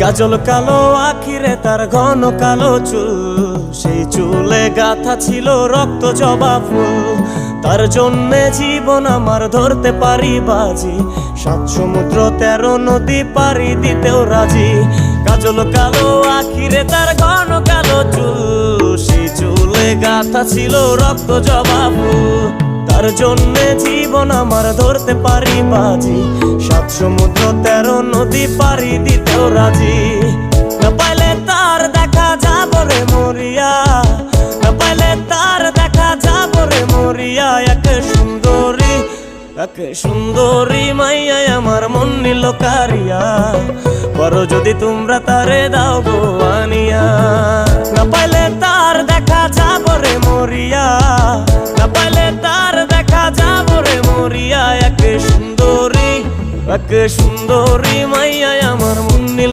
কাজল কালো আখিরে তার ঘন কালো চুল, সেই চুলে গাথা ছিল রক্ত জবা ফুল। তার জন্যে জীবন আমার ধরতে পারি বাজি, 7 সমুদ্র 13 নদী পারি দিতেও রাজি। কাজল কালো আখিরে তার ঘন কালো চুল, সেই চুলে গাথা ছিল রক্ত জবা ফুল। তার জন্যে জীবন আমার ধরতে পারি বাজি, 7 সমুদ্র 13 নদী পারি দিতেও রাজি। না পাইলে তার দেখা যাব রে মরিয়া, না পাইলে তার দেখা যাব রে মরিয়া। এক সুন্দরী মাইয়া আমার মন নিল কারিয়া, করো যদি তোমরা তারে দাও গো আনিয়া। না পাইলে তার দেখা যাব রে মরিয়া, না পাইলে তার দেখা যাব রে মরিয়া। এক সুন্দরী মাইয়া আমার মন নিল